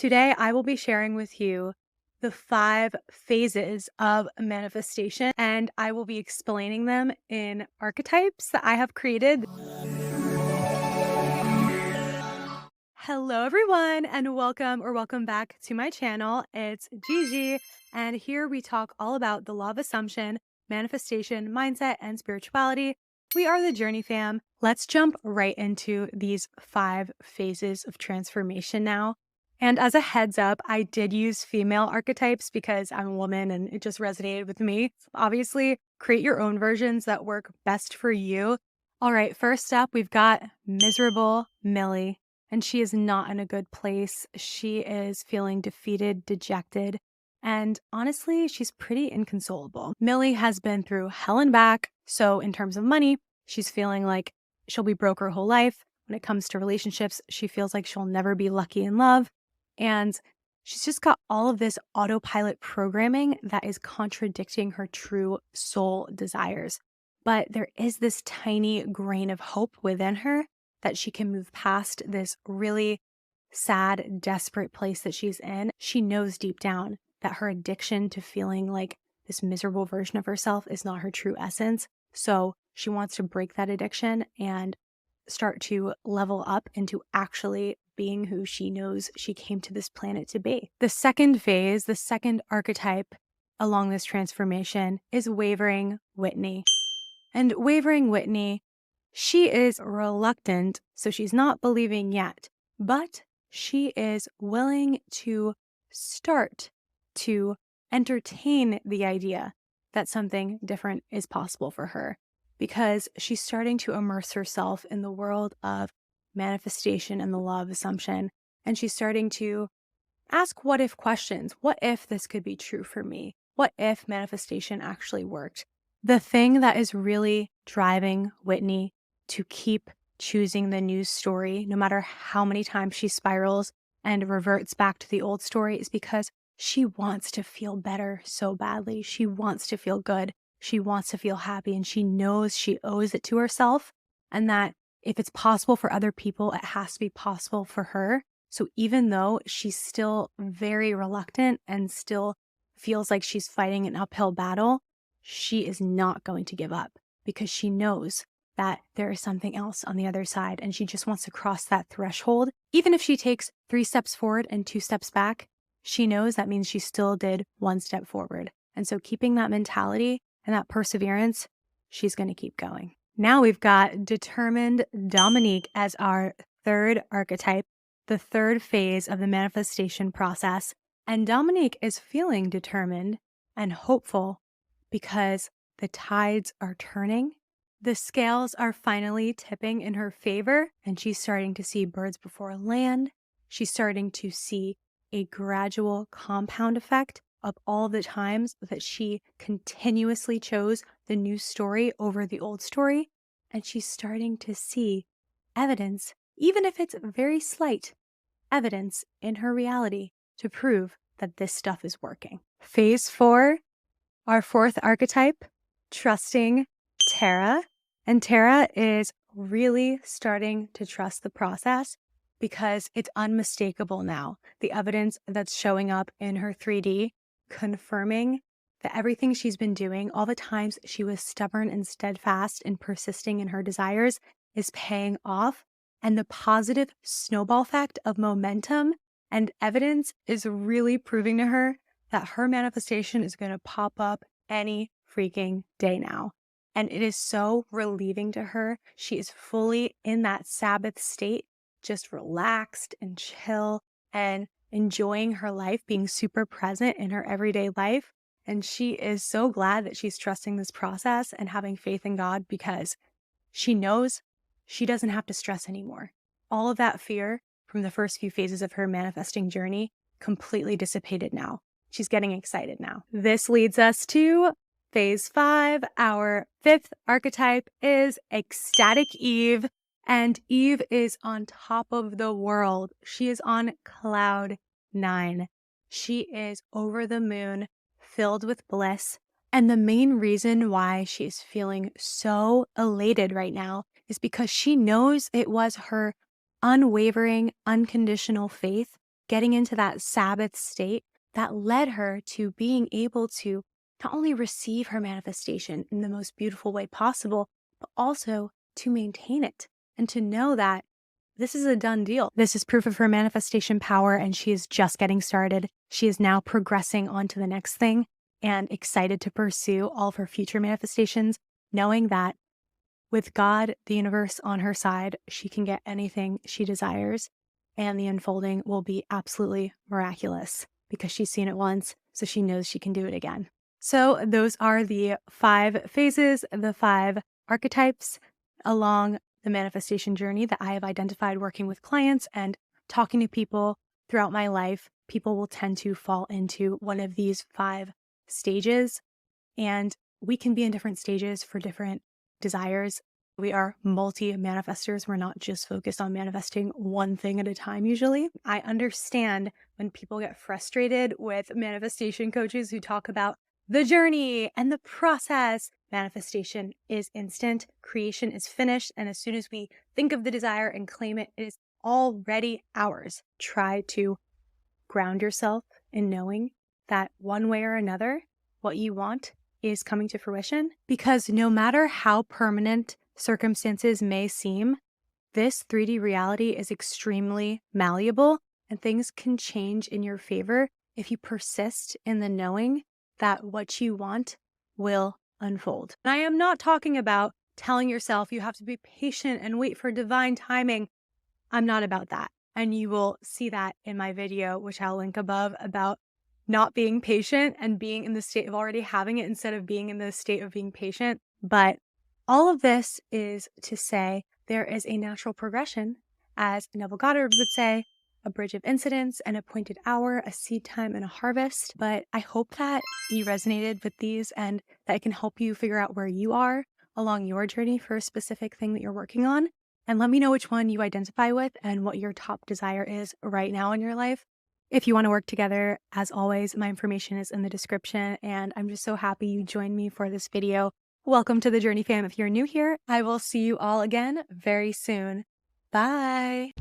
Today, I will be sharing with you the 5 phases of manifestation, and I will be explaining them in archetypes that I have created. Hello, everyone, and welcome back to my channel. It's Gigi, and here we talk all about the law of assumption, manifestation, mindset, and spirituality. We are the Journey Fam. Let's jump right into these 5 phases of transformation now. And as a heads up, I did use female archetypes because I'm a woman and it just resonated with me. Obviously, create your own versions that work best for you. All right, first up, we've got miserable Millie. And she is not in a good place. She is feeling defeated, dejected, and honestly, she's pretty inconsolable. Millie has been through hell and back. So, in terms of money, she's feeling like she'll be broke her whole life. When it comes to relationships, she feels like she'll never be lucky in love. And she's just got all of this autopilot programming that is contradicting her true soul desires. But there is this tiny grain of hope within her that she can move past this really sad, desperate place that she's in. She knows deep down that her addiction to feeling like this miserable version of herself is not her true essence. So she wants to break that addiction and start to level up into actually being who she knows she came to this planet to be. The second phase, the second archetype along this transformation is wavering Whitney. And wavering Whitney, she is reluctant, so she's not believing yet, but she is willing to start to entertain the idea that something different is possible for her because she's starting to immerse herself in the world of manifestation and the law of assumption. And she's starting to ask what if questions. What if this could be true for me? What if manifestation actually worked? The thing that is really driving Whitney to keep choosing the new story, no matter how many times she spirals and reverts back to the old story, is because she wants to feel better so badly. She wants to feel good. She wants to feel happy, and she knows she owes it to herself, and that if it's possible for other people, it has to be possible for her. So even though she's still very reluctant and still feels like she's fighting an uphill battle, she is not going to give up because she knows that there is something else on the other side, and she just wants to cross that threshold. Even if she takes 3 steps forward and 2 steps back, she knows that means she still did 1 step forward. And so keeping that mentality and that perseverance, she's going to keep going. Now we've got determined Dominique as our third archetype, the third phase of the manifestation process. And Dominique is feeling determined and hopeful because the tides are turning. The scales are finally tipping in her favor, and she's starting to see birds before land. She's starting to see a gradual compound effect of all the times that she continuously chose the new story over the old story. And she's starting to see evidence, even if it's very slight, evidence in her reality to prove that this stuff is working. Phase 4, our fourth archetype, trusting Tara. And Tara is really starting to trust the process because it's unmistakable now. The evidence that's showing up in her 3D confirming that everything she's been doing, all the times she was stubborn and steadfast and persisting in her desires, is paying off. And the positive snowball effect of momentum and evidence is really proving to her that her manifestation is going to pop up any freaking day now. And it is so relieving to her. She is fully in that Sabbath state, just relaxed and chill and enjoying her life, being super present in her everyday life. And she is so glad that she's trusting this process and having faith in God because she knows she doesn't have to stress anymore. All of that fear from the first few phases of her manifesting journey completely dissipated now. She's getting excited now. This leads us to Phase 5, our fifth archetype, is ecstatic Eve, and Eve is on top of the world. She is on cloud 9. She is over the moon, filled with bliss, and the main reason why she's feeling so elated right now is because she knows it was her unwavering, unconditional faith getting into that Sabbath state that led her to being able to not only receive her manifestation in the most beautiful way possible, but also to maintain it and to know that this is a done deal. This is proof of her manifestation power, and she is just getting started. She is now progressing on to the next thing and excited to pursue all of her future manifestations, knowing that with God, the universe on her side, she can get anything she desires, and the unfolding will be absolutely miraculous because she's seen it once, so she knows she can do it again. So those are the 5 phases, the 5 archetypes along the manifestation journey that I have identified working with clients and talking to people throughout my life. People will tend to fall into one of these 5 stages, and we can be in different stages for different desires. We are multi-manifestors. We're not just focused on manifesting one thing at a time usually. I understand when people get frustrated with manifestation coaches who talk about the journey and the process. Manifestation is instant. Creation is finished. And as soon as we think of the desire and claim it, it is already ours. Try to ground yourself in knowing that one way or another, what you want is coming to fruition, because no matter how permanent circumstances may seem, this 3D reality is extremely malleable and things can change in your favor if you persist in the knowing that what you want will unfold. And I am not talking about telling yourself you have to be patient and wait for divine timing. I'm not about that. And you will see that in my video, which I'll link above, about not being patient and being in the state of already having it instead of being in the state of being patient. But all of this is to say there is a natural progression, as Neville Goddard would say, a bridge of incidents, an appointed hour, a seed time, and a harvest. But I hope that you resonated with these and that it can help you figure out where you are along your journey for a specific thing that you're working on. And let me know which one you identify with and what your top desire is right now in your life. If you want to work together, as always, my information is in the description, and I'm just so happy you joined me for this video. Welcome to the Journey fam. If you're new here, I will see you all again very soon. Bye.